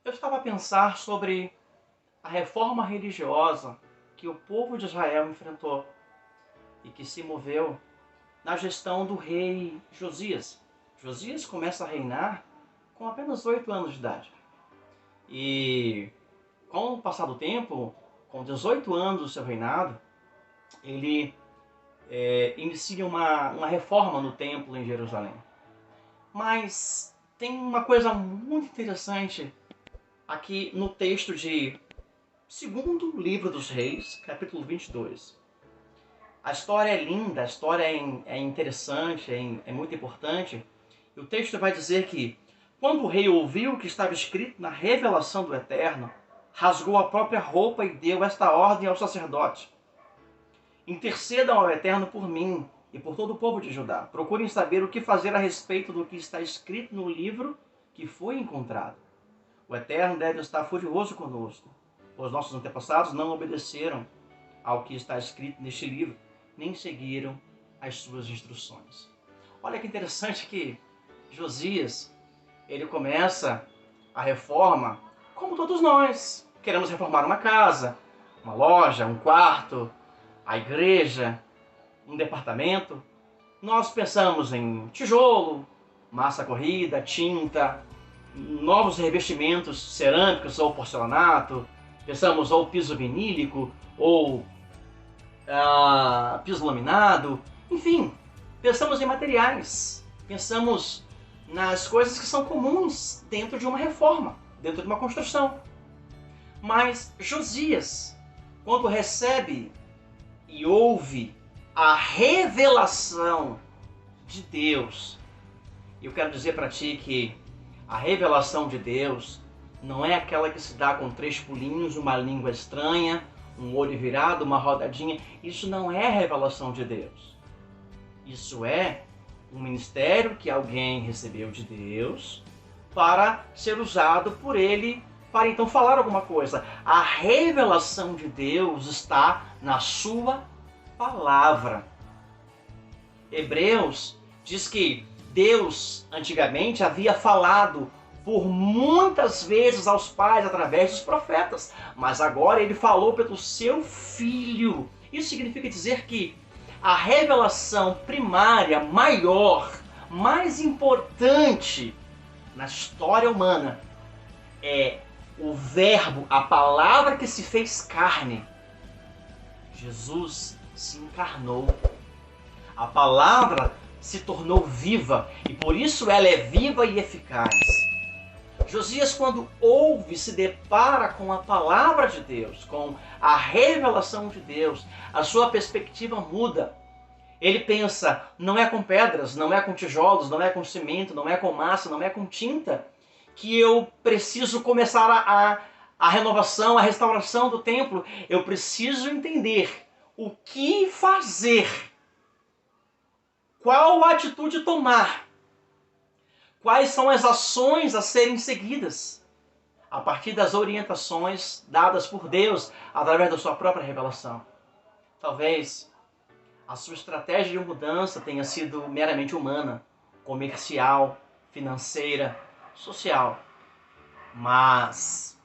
Eu estava a pensar sobre a reforma religiosa que o povo de Israel enfrentou e que se moveu na gestão do rei Josias. Josias começa a reinar com apenas 8 anos de idade. E com o passar do tempo, com 18 anos do seu reinado, ele inicia uma reforma no templo em Jerusalém. Mas tem uma coisa muito interessante aqui no texto de segundo livro dos Reis, capítulo 22. A história é linda, a história é interessante, é muito importante. E o texto vai dizer que, quando o rei ouviu o que estava escrito na revelação do Eterno, rasgou a própria roupa e deu esta ordem aos sacerdotes: intercedam ao Eterno por mim e por todo o povo de Judá. Procurem saber o que fazer a respeito do que está escrito no livro que foi encontrado. O Eterno deve estar furioso conosco. Os nossos antepassados não obedeceram ao que está escrito neste livro, nem seguiram as suas instruções. Olha que interessante que Josias, ele começa a reforma como todos nós. Queremos reformar uma casa, uma loja, um quarto, a igreja, um departamento. Nós pensamos em tijolo, massa corrida, tinta, novos revestimentos cerâmicos ou porcelanato. Pensamos ou piso vinílico ou piso laminado. Enfim, pensamos em materiais. Pensamos nas coisas que são comuns dentro de uma reforma, dentro de uma construção. Mas Josias, quando recebe e ouve a revelação de Deus, eu quero dizer para ti que a revelação de Deus não é aquela que se dá com 3 pulinhos, uma língua estranha, um olho virado, uma rodadinha. Isso não é a revelação de Deus. Isso é um ministério que alguém recebeu de Deus para ser usado por ele para então falar alguma coisa. A revelação de Deus está na sua palavra. Hebreus diz que Deus antigamente havia falado por muitas vezes aos pais através dos profetas, mas agora ele falou pelo seu Filho. Isso significa dizer que a revelação primária, maior, mais importante na história humana é o Verbo, a palavra que se fez carne. Jesus se encarnou. A palavra se tornou viva e por isso ela é viva e eficaz. Josias, quando ouve, se depara com a palavra de Deus, com a revelação de Deus, a sua perspectiva muda. Ele pensa, não é com pedras, não é com tijolos, não é com cimento, não é com massa, não é com tinta que eu preciso começar a renovação, a restauração do templo. Eu preciso entender o que fazer, qual atitude tomar, quais são as ações a serem seguidas, a partir das orientações dadas por Deus através da sua própria revelação. Talvez a sua estratégia de mudança tenha sido meramente humana, comercial, financeira, social. Mas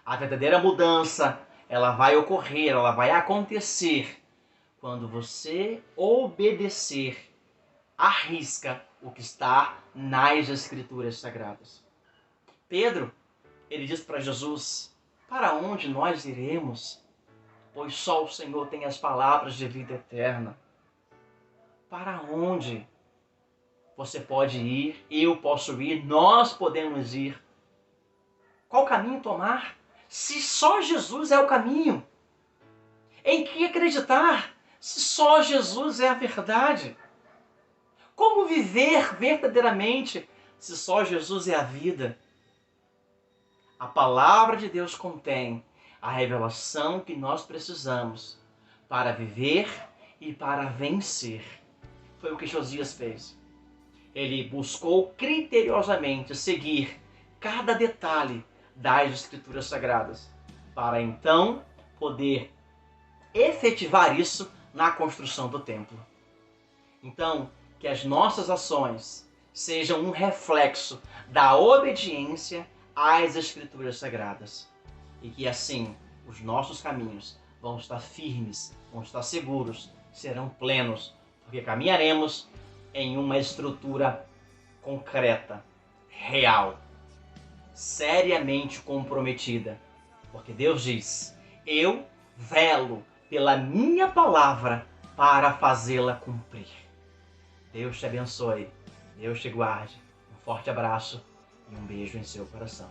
a verdadeira mudança, ela vai ocorrer, ela vai acontecer quando você obedecer à risca o que está nas Escrituras Sagradas. Pedro, ele diz para Jesus: para onde nós iremos? Pois só o Senhor tem as palavras de vida eterna. Para onde você pode ir? Eu posso ir, nós podemos ir. Qual caminho tomar? Se só Jesus é o caminho. Em que acreditar? Se só Jesus é a verdade. Como viver verdadeiramente se só Jesus é a vida? A palavra de Deus contém a revelação que nós precisamos para viver e para vencer. Foi o que Josias fez. Ele buscou criteriosamente seguir cada detalhe das Escrituras Sagradas para então poder efetivar isso na construção do templo. Então, que as nossas ações sejam um reflexo da obediência às Escrituras Sagradas. E que assim os nossos caminhos vão estar firmes, vão estar seguros, serão plenos, porque caminharemos em uma estrutura concreta, real, seriamente comprometida. Porque Deus diz: eu velo pela minha palavra para fazê-la cumprir. Deus te abençoe, Deus te guarde. Um forte abraço e um beijo em seu coração.